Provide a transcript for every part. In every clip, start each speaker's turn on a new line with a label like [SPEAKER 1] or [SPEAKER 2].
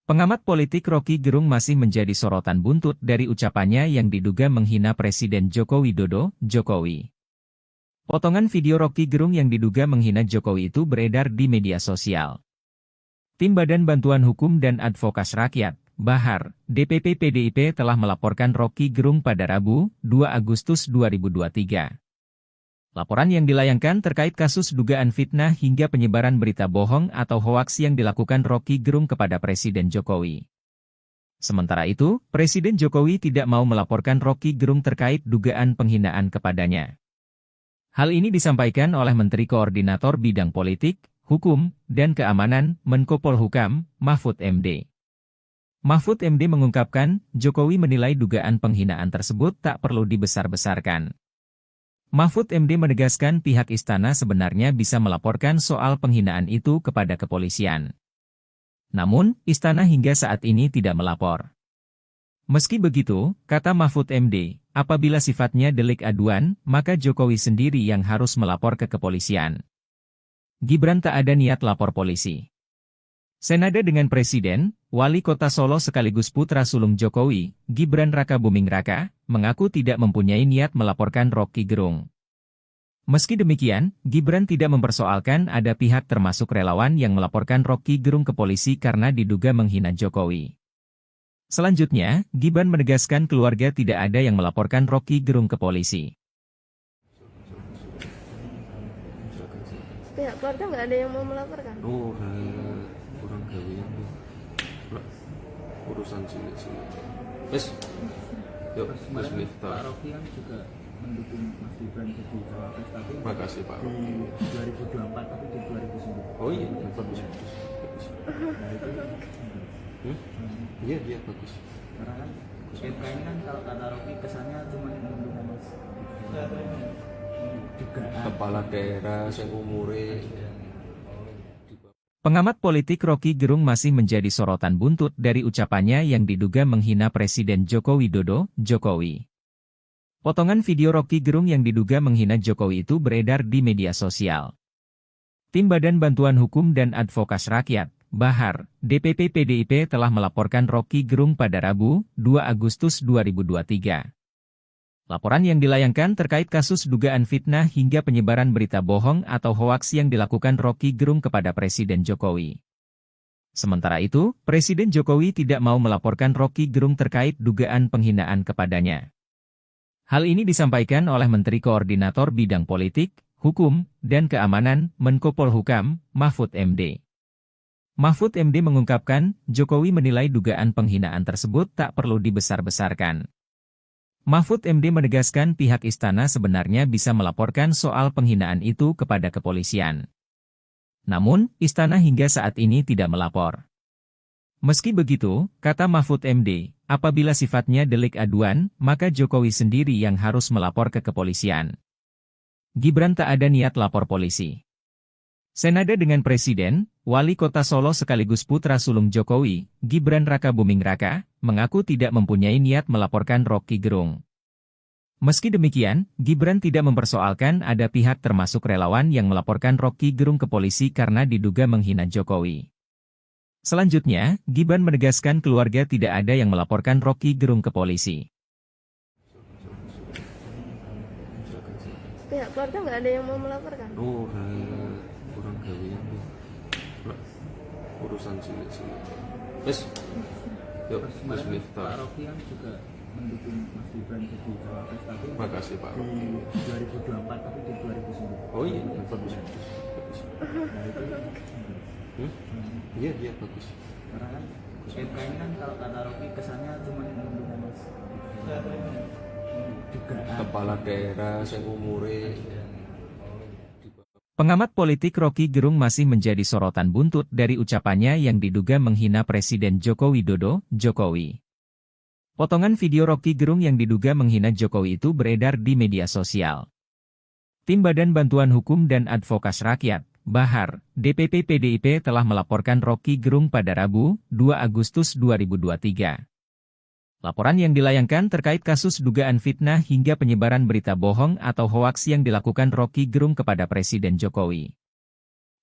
[SPEAKER 1] Pengamat politik Roky Gerung masih menjadi sorotan buntut dari ucapannya yang diduga menghina Presiden Joko Widodo, Jokowi. Potongan video Roky Gerung yang diduga menghina Jokowi itu beredar di media sosial. Tim Badan Bantuan Hukum dan Advokas Rakyat, Bahar, DPP PDIP telah melaporkan Roky Gerung pada Rabu, 2 Agustus 2023. Laporan yang dilayangkan terkait kasus dugaan fitnah hingga penyebaran berita bohong atau hoaks yang dilakukan Roky Gerung kepada Presiden Jokowi. Sementara itu, Presiden Jokowi tidak mau melaporkan Roky Gerung terkait dugaan penghinaan kepadanya. Hal ini disampaikan oleh Menteri Koordinator Bidang Politik, Hukum, dan Keamanan, Menko Polhukam, Mahfud MD. Mahfud MD mengungkapkan, Jokowi menilai dugaan penghinaan tersebut tak perlu dibesar-besarkan. Mahfud MD menegaskan pihak istana sebenarnya bisa melaporkan soal penghinaan itu kepada kepolisian. Namun, istana hingga saat ini tidak melapor. Meski begitu, kata Mahfud MD, apabila sifatnya delik aduan, maka Jokowi sendiri yang harus melapor ke kepolisian. Gibran tak ada niat lapor polisi. Senada dengan Presiden, Wali Kota Solo sekaligus putra sulung Jokowi, Gibran Rakabuming Raka, mengaku tidak mempunyai niat melaporkan Roky Gerung. Meski demikian, Gibran tidak mempersoalkan ada pihak termasuk relawan yang melaporkan Roky Gerung ke polisi karena diduga menghina Jokowi. Selanjutnya, Gibran menegaskan keluarga tidak ada yang melaporkan Roky Gerung ke polisi.
[SPEAKER 2] Pihak keluarga nggak ada yang mau melaporkan?
[SPEAKER 3] Oh, kurang gawean tuh. Urusan cilik-cilik. Wes. Yuk, Mas Miftah.
[SPEAKER 4] Pak Roky kan juga mendukung Mas Gibran jadi cawapres, tapi
[SPEAKER 3] Makasih Pak Roky.
[SPEAKER 4] di 2024 tapi di 2009.
[SPEAKER 3] Oh iya, bagus.
[SPEAKER 4] Nah itu
[SPEAKER 3] Iya, bagus.
[SPEAKER 4] karena kan MK ini kan kalau kata Roky kesannya cuma mendukung Mas juga
[SPEAKER 3] Kepala daerah yang umure
[SPEAKER 1] Pengamat politik Roky Gerung masih menjadi sorotan buntut dari ucapannya yang diduga menghina Presiden Joko Widodo, Jokowi. Potongan video Roky Gerung yang diduga menghina Jokowi itu beredar di media sosial. Tim Badan Bantuan Hukum dan Advokas Rakyat, Bahar, DPP PDIP telah melaporkan Roky Gerung pada Rabu, 2 Agustus 2023. Laporan yang dilayangkan terkait kasus dugaan fitnah hingga penyebaran berita bohong atau hoaks yang dilakukan Roky Gerung kepada Presiden Jokowi. Sementara itu, Presiden Jokowi tidak mau melaporkan Roky Gerung terkait dugaan penghinaan kepadanya. Hal ini disampaikan oleh Menteri Koordinator Bidang Politik, Hukum, dan Keamanan, Menko Polhukam, Mahfud MD. Mahfud MD mengungkapkan, Jokowi menilai dugaan penghinaan tersebut tak perlu dibesar-besarkan. Mahfud MD menegaskan pihak istana sebenarnya bisa melaporkan soal penghinaan itu kepada kepolisian. Namun, istana hingga saat ini tidak melapor. Meski begitu, kata Mahfud MD, apabila sifatnya delik aduan, maka Jokowi sendiri yang harus melapor ke kepolisian. Gibran tak ada niat lapor polisi. Senada dengan Presiden, Wali Kota Solo sekaligus putra sulung Jokowi, Gibran Rakabuming Raka, mengaku tidak mempunyai niat melaporkan Roky Gerung. Meski demikian, Gibran tidak mempersoalkan ada pihak termasuk relawan yang melaporkan Roky Gerung ke polisi karena diduga menghina Jokowi. Selanjutnya, Gibran menegaskan keluarga tidak ada yang melaporkan Roky Gerung ke polisi.
[SPEAKER 2] Pihak keluarga nggak ada yang mau melaporkan?
[SPEAKER 3] Oh, kurang gawean tuh. Urusan cilik-cilik. Wes. Yuk, Mas
[SPEAKER 4] Pak
[SPEAKER 3] Miftah.
[SPEAKER 4] Roky kan juga mendukung Mas Gibran jadi cawapres, tapi
[SPEAKER 3] Makasih Pak Roky.
[SPEAKER 4] di 2024 tapi di 2009.
[SPEAKER 3] Oh iya, bagus.
[SPEAKER 4] Nah itu
[SPEAKER 3] Iya, bagus.
[SPEAKER 4] karena kan MK ini kan kalau kata Roky kesannya cuma mendukung Mas juga
[SPEAKER 3] Kepala daerah yang umure
[SPEAKER 1] Pengamat politik Roky Gerung masih menjadi sorotan buntut dari ucapannya yang diduga menghina Presiden Joko Widodo, Jokowi. Potongan video Roky Gerung yang diduga menghina Jokowi itu beredar di media sosial. Tim Badan Bantuan Hukum dan Advokas Rakyat, Bahar, DPP PDIP telah melaporkan Roky Gerung pada Rabu, 2 Agustus 2023. Laporan yang dilayangkan terkait kasus dugaan fitnah hingga penyebaran berita bohong atau hoaks yang dilakukan Roky Gerung kepada Presiden Jokowi.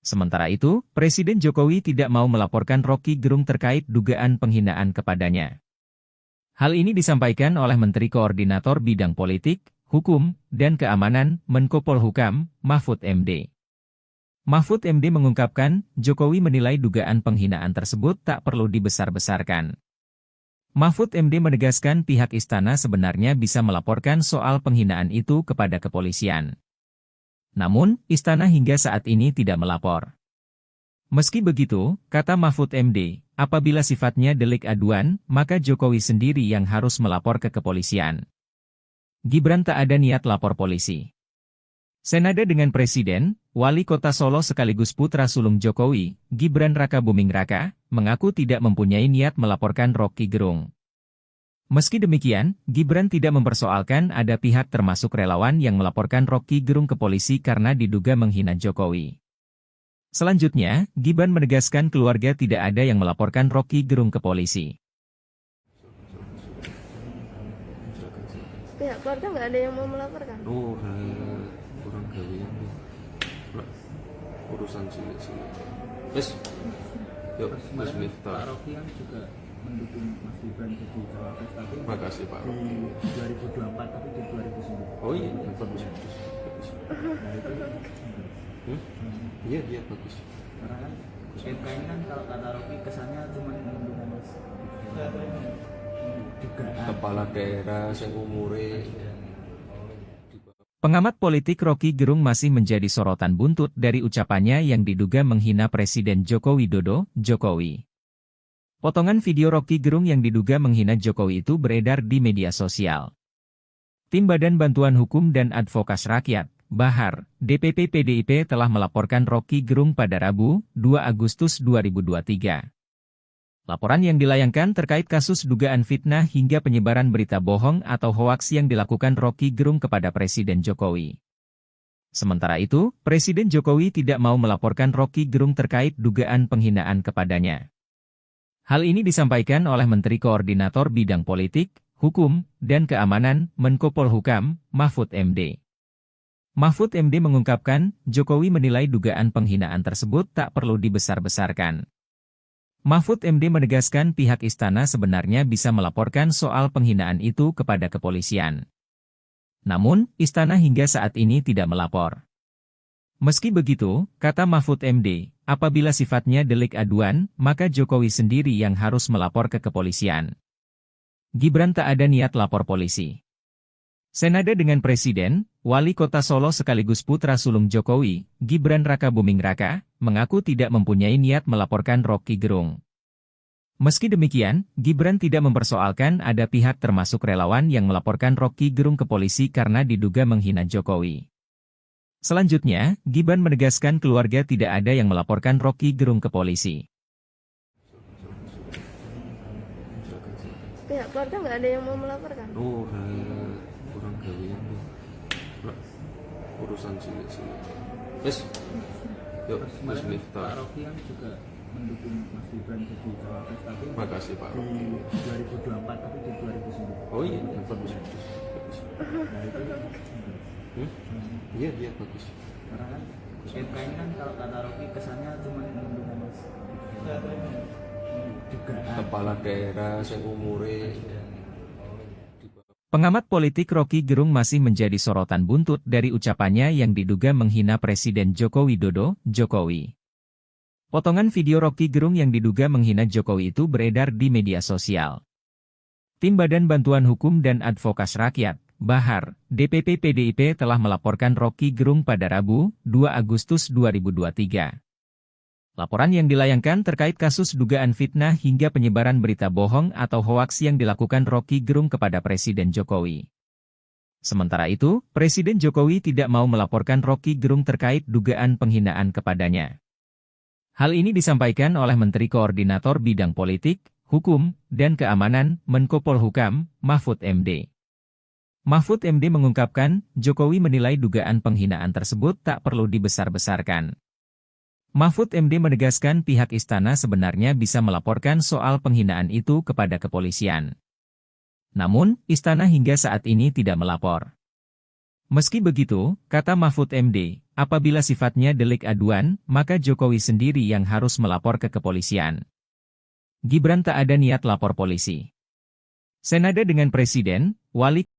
[SPEAKER 1] Sementara itu, Presiden Jokowi tidak mau melaporkan Roky Gerung terkait dugaan penghinaan kepadanya. Hal ini disampaikan oleh Menteri Koordinator Bidang Politik, Hukum, dan Keamanan, Menko Polhukam, Mahfud MD. Mahfud MD mengungkapkan, Jokowi menilai dugaan penghinaan tersebut tak perlu dibesar-besarkan. Mahfud MD menegaskan pihak istana sebenarnya bisa melaporkan soal penghinaan itu kepada kepolisian. Namun, istana hingga saat ini tidak melapor. Meski begitu, kata Mahfud MD, apabila sifatnya delik aduan, maka Jokowi sendiri yang harus melapor ke kepolisian. Gibran tak ada niat lapor polisi. Senada dengan Presiden, Wali Kota Solo sekaligus putra sulung Jokowi, Gibran Rakabuming Raka, mengaku tidak mempunyai niat melaporkan Roky Gerung. Meski demikian, Gibran tidak mempersoalkan ada pihak termasuk relawan yang melaporkan Roky Gerung ke polisi karena diduga menghina Jokowi. Selanjutnya, Gibran menegaskan keluarga tidak ada yang melaporkan Roky Gerung ke polisi.
[SPEAKER 2] Pihak keluarga nggak ada yang mau melaporkan.
[SPEAKER 3] Oh, kurang gawe ini. Urusan cilik-cilik. Wes. Yuk,
[SPEAKER 4] Terus
[SPEAKER 3] Mas
[SPEAKER 4] kemarin
[SPEAKER 3] Miftah.
[SPEAKER 4] Pak Roky kan juga mendukung Mas Gibran jadi cawapres, tapi
[SPEAKER 3] Makasih Pak Roky.
[SPEAKER 4] di 2024 tapi di 2009.
[SPEAKER 3] Oh iya, bagus. Bagus.
[SPEAKER 4] Nah itu
[SPEAKER 3] Iya, bagus.
[SPEAKER 4] karena kan MK ini kan kalau kata Roky kesannya cuma mendukung Mas juga
[SPEAKER 3] Kepala daerah yang umure
[SPEAKER 1] Pengamat politik Roky Gerung masih menjadi sorotan buntut dari ucapannya yang diduga menghina Presiden Joko Widodo, Jokowi. Potongan video Roky Gerung yang diduga menghina Jokowi itu beredar di media sosial. Tim Badan Bantuan Hukum dan Advokas Rakyat, Bahar, DPP PDIP telah melaporkan Roky Gerung pada Rabu, 2 Agustus 2023. Laporan yang dilayangkan terkait kasus dugaan fitnah hingga penyebaran berita bohong atau hoaks yang dilakukan Roky Gerung kepada Presiden Jokowi. Sementara itu, Presiden Jokowi tidak mau melaporkan Roky Gerung terkait dugaan penghinaan kepadanya. Hal ini disampaikan oleh Menteri Koordinator Bidang Politik, Hukum, dan Keamanan, Menko Polhukam, Mahfud MD. Mahfud MD mengungkapkan, Jokowi menilai dugaan penghinaan tersebut tak perlu dibesar-besarkan. Mahfud MD menegaskan pihak istana sebenarnya bisa melaporkan soal penghinaan itu kepada kepolisian. Namun, istana hingga saat ini tidak melapor. Meski begitu, kata Mahfud MD, apabila sifatnya delik aduan, maka Jokowi sendiri yang harus melapor ke kepolisian. Gibran tak ada niat lapor polisi. Senada dengan Presiden, Wali Kota Solo sekaligus putra sulung Jokowi, Gibran Rakabuming Raka, mengaku tidak mempunyai niat melaporkan Roky Gerung. Meski demikian, Gibran tidak mempersoalkan ada pihak termasuk relawan yang melaporkan Roky Gerung ke polisi karena diduga menghina Jokowi. Selanjutnya, Gibran menegaskan keluarga tidak ada yang melaporkan Roky Gerung ke polisi.
[SPEAKER 2] Pihak keluarga nggak ada yang mau melaporkan.
[SPEAKER 3] Oh, kurang gawe ini. Urusan cilik-cilik. Wes. Yuk,
[SPEAKER 4] Terus
[SPEAKER 3] Mas
[SPEAKER 4] kemarin Pak
[SPEAKER 3] Miftah.
[SPEAKER 4] Roky kan juga mendukung Mas Gibran jadi cawapres, tapi
[SPEAKER 3] Makasih Pak Roky.
[SPEAKER 4] di 2024 tapi di 2009.
[SPEAKER 3] Oh iya, bagus. Bagus.
[SPEAKER 4] Nah itu
[SPEAKER 3] Iya, bagus.
[SPEAKER 4] karena kan MK ini kan kalau kata Roky kesannya cuma mendukung Mas juga
[SPEAKER 3] Kepala daerah yang umure
[SPEAKER 1] Pengamat politik Roky Gerung masih menjadi sorotan buntut dari ucapannya yang diduga menghina Presiden Joko Widodo, Jokowi. Potongan video Roky Gerung yang diduga menghina Jokowi itu beredar di media sosial. Tim Badan Bantuan Hukum dan Advokas Rakyat, Bahar, DPP PDIP telah melaporkan Roky Gerung pada Rabu, 2 Agustus 2023. Laporan yang dilayangkan terkait kasus dugaan fitnah hingga penyebaran berita bohong atau hoaks yang dilakukan Roky Gerung kepada Presiden Jokowi. Sementara itu, Presiden Jokowi tidak mau melaporkan Roky Gerung terkait dugaan penghinaan kepadanya. Hal ini disampaikan oleh Menteri Koordinator Bidang Politik, Hukum, dan Keamanan, Menko Polhukam, Mahfud MD. Mahfud MD mengungkapkan, Jokowi menilai dugaan penghinaan tersebut tak perlu dibesar-besarkan. Mahfud MD menegaskan pihak istana sebenarnya bisa melaporkan soal penghinaan itu kepada kepolisian. Namun, istana hingga saat ini tidak melapor. Meski begitu, kata Mahfud MD, Apabila sifatnya delik aduan, maka Jokowi sendiri yang harus melapor ke kepolisian. Gibran tak ada niat lapor polisi. Senada dengan Presiden, Wali